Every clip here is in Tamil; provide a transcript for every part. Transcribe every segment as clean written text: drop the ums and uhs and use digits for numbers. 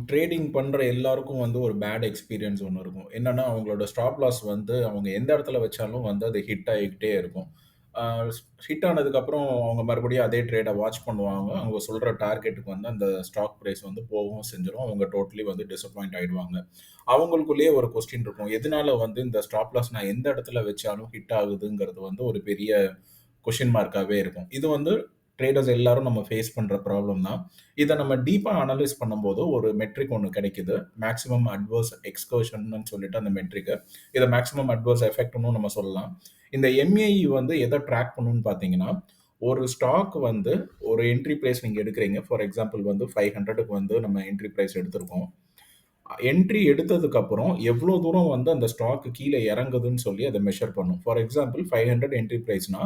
ட்ரேடிங் பண்ற எல்லாருக்கும் வந்து ஒரு பேட் எக்ஸ்பீரியன்ஸ் ஒண்ணு இருக்கும். என்னன்னா, அவங்களோட ஸ்டாப் லாஸ் வந்து அவங்க எந்த இடத்துல வச்சாலும் வந்து அது ஹிட் ஆகிக்கிட்டே இருக்கும். ஆ ஹிட் ஆனதுக்கப்புறம் அவங்க மறுபடியும் அதே ட்ரேட வாட்ச் பண்ணுவாங்க. அவங்க சொல்ற டார்கெட்டுக்கு வந்து அந்த ஸ்டாக் பிரைஸ் வந்து போகவும் செஞ்சுரும். அவங்க டோட்டலி வந்து டிசப்பாயிண்ட் ஆயிடுவாங்க. அவங்களுக்குள்ளேயே ஒரு கொஸ்டின் இருக்கும். எதனால வந்து இந்த ஸ்டாப் லாஸ் நான் எந்த இடத்துல வச்சாலும் ஹிட் ஆகுதுங்கிறது வந்து ஒரு பெரிய கொஸ்டின் மார்க்காவே இருக்கும். இது வந்து ட்ரேடர்ஸ் எல்லாரும் நம்ம ஃபேஸ் பண்ற ப்ராப்ளம் தான். இத நம்ம டீப்பா அனலைஸ் பண்ணும்போது ஒரு மெட்ரிக் ஒண்ணு கிடைக்குது. மேக்ஸிமம் அட்வர்ஸ் எக்ஸ்கர்ஷன்னு சொல்லிட்டு அந்த மெட்ரிக். இத மேக்ஸிமம் அட்வர்ஸ் எஃபெக்ட்ன்னும் நம்ம சொல்லலாம். இந்த எம்ஏஇ வந்து எத ட்ராக் பண்ணும்னு பார்த்தீங்கன்னா, ஒரு ஸ்டாக் வந்து ஒரு என்ட்ரி பிரைஸ் நீங்க எடுக்குறீங்க. ஃபார் எக்ஸாம்பிள் வந்து 500க்கு வந்து நம்ம என்ட்ரி பிரைஸ் எடுத்திருக்கோம். என்ட்ரி எடுத்ததுக்கப்புறம் எவ்வளோ தூரம் வந்து அந்த ஸ்டாக் கீழ இறங்குதுன்னு சொல்லி அத மெஷர் பண்ணும். ஃபார் எக்ஸாம்பிள் 500 என்ட்ரி பிரைஸ்னா,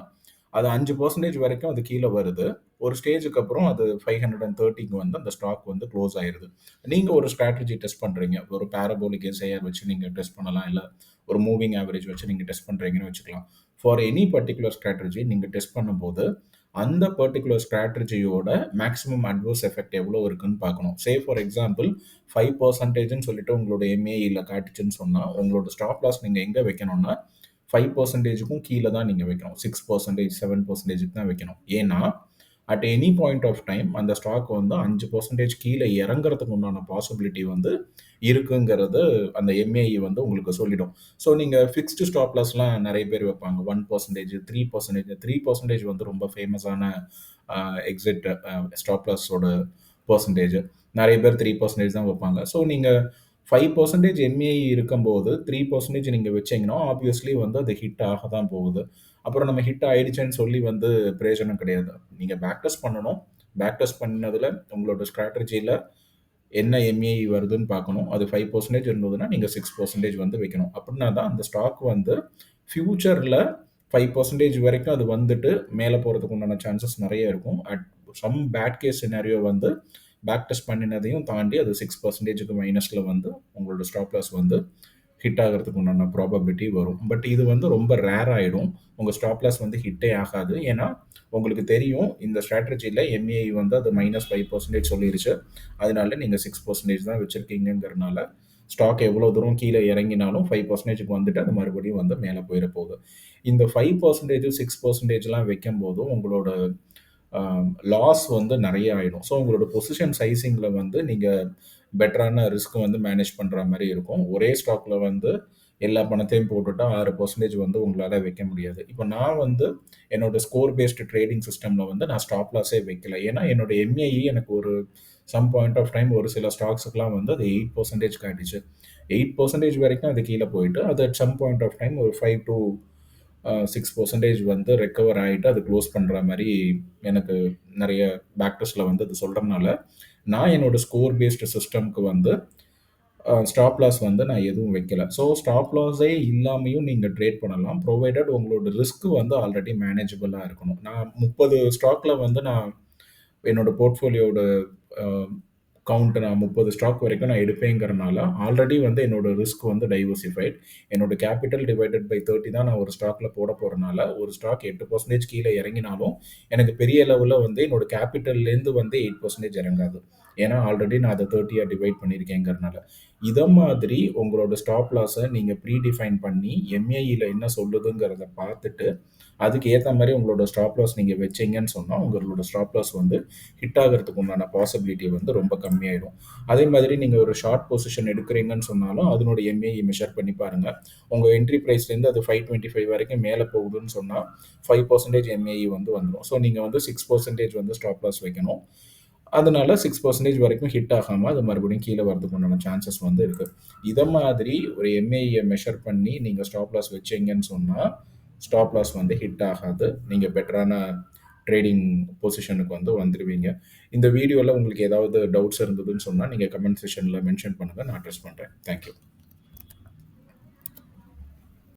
அது 5% வரைக்கும் அது கீழ வருது. ஒரு ஸ்டேஜ்க்கு அப்புறம் அது 530க்கு வந்து அந்த ஸ்டாக் வந்து குளோஸ் ஆயிருது. நீங்க ஒரு ஸ்ட்ராட்டஜி டெஸ்ட் பண்றீங்க. ஒரு பாராபோலிக் எஸ்ஐஆர் வச்சு நீங்க டெஸ்ட் பண்ணலாம். இல்ல ஒரு மூவிங் ஆவரேஜ் வச்சு நீங்க டெஸ்ட் பண்றீங்கன்னு வச்சுக்கலாம். ஃபார் எனி பர்ட்டிகுலர் ஸ்ட்ராட்டஜி நீங்க டெஸ்ட் பண்ணும்போது, அந்த பர்ட்டிகுலர் ஸ்ட்ராட்டஜியோட மேக்ஸிமம் அட்வர்ஸ் எஃபெக்ட் எவ்வளோ இருக்குன்னு பார்க்கணும். சே ஃபார் எக்ஸாம்பிள் 5%ன்னு சொல்லிட்டு உங்களோட எம்ஏஇல காட்டுச்சுன்னு சொன்னா, உங்களோட ஸ்டாப் லாஸ் நீங்க எங்க வைக்கணும்னா, 5%க்கும் கீழ தான் நீங்க வைக்கணும். 6%, 7%க்கு தான் வைக்கணும். ஏன்னா, at any point of time அந்த ஸ்டாக் வந்து 5% கீழ இறங்குறதுக்கு உண்டான பாசிபிலிட்டி வந்து இருக்குங்கிறது அந்த எம்ஏஇ வந்து உங்களுக்கு சொல்லிடும். ஸோ நீங்க ஃபிக்ஸ்டு ஸ்டாப் லாஸ்லாம் நெறைய பேர் வைப்பாங்க. 1%, 3%, 3% வந்து ரொம்ப ஃபேமஸான எக்ஸிட் ஸ்டாப் லாஸோட பெர்சன்டேஜ். நெறைய பேர் 3% தான் வைப்பாங்க. ஸோ நீங்க 5% எம்ஏஇ இருக்கும்போது 3% நீங்க வச்சீங்கன்னா, ஆப்வியஸ்லி வந்து அது ஹிட் ஆக தான் போகுது. அப்புறம் நம்ம ஹிட் ஆயிடுச்சுன்னு சொல்லி வந்து பிரயோஜனம் கிடையாது. நீங்க பேக் டெஸ்ட் பண்ணணும். பேக் டெஸ்ட் பண்ணதுல உங்களோட ஸ்ட்ராட்டஜில என்ன எம்ஏஇ வருதுன்னு பார்க்கணும். அது 5% இருந்ததுன்னா, நீங்க 6% வந்து வைக்கணும். அப்படின்னா தான் அந்த ஸ்டாக் வந்து ஃபியூச்சர்ல 5% வரைக்கும் அது வந்துட்டு மேல போறதுக்கு உண்டான சான்சஸ் நெறைய இருக்கும். At some bad case scenario வந்து பேக் டெஸ்ட் பண்ணினதையும் தாண்டி அது 6%க்கு மைனஸ்ல வந்து உங்களோட ஸ்டாப் லாஸ் வந்து ஹிட் ஆகுறதுக்கு உண்டான ப்ராபபிலிட்டி வரும். பட் இது வந்து ரொம்ப ரேர் ஆயிடும். உங்க ஸ்டாப் லாஸ் வந்து ஹிட்டே ஆகாது. ஏன்னா, உங்களுக்கு தெரியும் இந்த ஸ்ட்ராட்டஜில எம்ஏஇ வந்து அது -5% சொல்லிருச்சு. அதனால நீங்க 6% தான் வச்சிருக்கீங்கங்கிறனால, ஸ்டாக் எவ்வளோ தூரம் கீழ இறங்கினாலும் 5%க்கு வந்துட்டு அது மறுபடியும் வந்து மேல போயிற போகுது. இந்த 5%, 6%லாம் வைக்கும்போதும் உங்களோட லாஸ் வந்து நெறைய ஆயிடும். ஸோ உங்களோட பொசிஷன் சைசிங்ல வந்து நீங்க பெட்டரான ரிஸ்க் வந்து மேனேஜ் பண்ற மாரி இருக்கும். ஒரே ஸ்டாக்ல வந்து எல்லா பணத்தையும் போட்டுட்டா 6% வந்து உங்களால வைக்க முடியாது. இப்ப நான் வந்து என்னோட ஸ்கோர் பேஸ்டு ட்ரேடிங் சிஸ்டம்ல வந்து நான் ஸ்டாப் லாஸே வைக்கல. ஏன்னா என்னோட எம்ஏஇ எனக்கு ஒரு சம் பாயிண்ட் ஆஃப் டைம் ஒரு சில ஸ்டாக்ஸ்க்குலாம் வந்து அது 8% காட்டுச்சு. 8% வரைக்கும் அது கீழ போயிட்டு, அது at some point of time ஒரு 5 டூ 6% வந்து ரெக்கவர் ஆயிட்டு அது க்ளோஸ் பண்ற மாரி எனக்கு நெறைய பேக் டெஸ்ட்ல வந்து அது சொல்றனால, நான் என்னோட ஸ்கோர் பேஸ்டு சிஸ்டம்க்கு வந்து ஸ்டாப் லாஸ் வந்து நான் எதுவும் வைக்கல. ஸோ ஸ்டாப் லாஸே இல்லாமயும் நீங்க ட்ரேட் பண்ணலாம். புரோவைடட் உங்களோட ரிஸ்க் வந்து ஆல்ரெடி மேனேஜபிளா இருக்கணும். நான் 30 ஸ்டாக்ல வந்து நான் என்னோட போர்ட்ஃபோலியோட அ கவுண்ட் நான் 30 ஸ்டாக் வரைக்கும் நான் எடுப்பேங்கிறனால, ஆல்ரெடி வந்து என்னோட ரிஸ்க் வந்து டைவர்சிஃபைட். என்னோட கேப்பிட்டல் டிவைடட் பை 30 தான் நான் ஒரு ஸ்டாக்ல போட போறனால, ஒரு ஸ்டாக் 8% கீழ இறங்கினாலும், எனக்கு பெரிய லெவல்ல வந்து என்னோட கேப்பிட்டல்லேருந்து வந்து 8% இறங்காது. ஏன்னா, ஆல்ரெடி நான் அத 30யா டிவைட் பண்ணியிருக்கேங்கிறனால. இத மாதிரி உங்களோட ஸ்டாப் லாஸ நீங்க ப்ரீ டிஃபைன் பண்ணி, எம்ஏஇல என்ன சொல்லுதுங்கிறத பார்த்துட்டு, அதுக்கு ஏத்த மாரி உங்களோட ஸ்டாப் லாஸ் நீங்க வச்சீங்கன்னு சொன்னா, உங்களோட ஸ்டாப் லாஸ் வந்து ஹிட் ஆகுறதுக்கு உண்டான பாசிபிலிட்டி வந்து ரொம்ப கம்மியாயிடும். அதே மாதிரி நீங்க ஒரு ஷார்ட் பொசிஷன் எடுக்கிறீங்கன்னு சொன்னாலும், அதனுடைய எம்ஏஇ மெஷர் பண்ணி பாருங்க. உங்க என்ட்ரி பிரைஸ்லேருந்து அது 525 வரைக்கும் மேல போகுதுன்னு சொன்னா, 5% எம்ஏஇ வந்து வந்துரும். ஸோ நீங்க வந்து 6% வந்து ஸ்டாப் லாஸ் வைக்கணும். அதனால 6% வரைக்கும் ஹிட் ஆகாம, அது மறுபடியும் கீழ வரதுக்கு உண்டான சான்சஸ் வந்து இருக்கு. இத மாதிரி ஒரு எம்ஏஇய மெஷர் பண்ணி நீங்க ஸ்டாப் லாஸ் வச்சீங்கன்னு சொன்னா, ஸ்டாப் லாஸ் வந்து ஹிட் ஆகாது. நீங்க பெட்டரான ட்ரேடிங் பொசிஷனுக்கு வந்து வந்துருவீங்க. இந்த வீடியோல உங்களுக்கு ஏதாவது டவுட்ஸ் இருந்ததுன்னு சொன்னா, நீங்க கமெண்ட் செக்ஷன்ல மென்ஷன் பண்ணுங்க. நான் அட்ரஸ் பண்றேன். Thank you.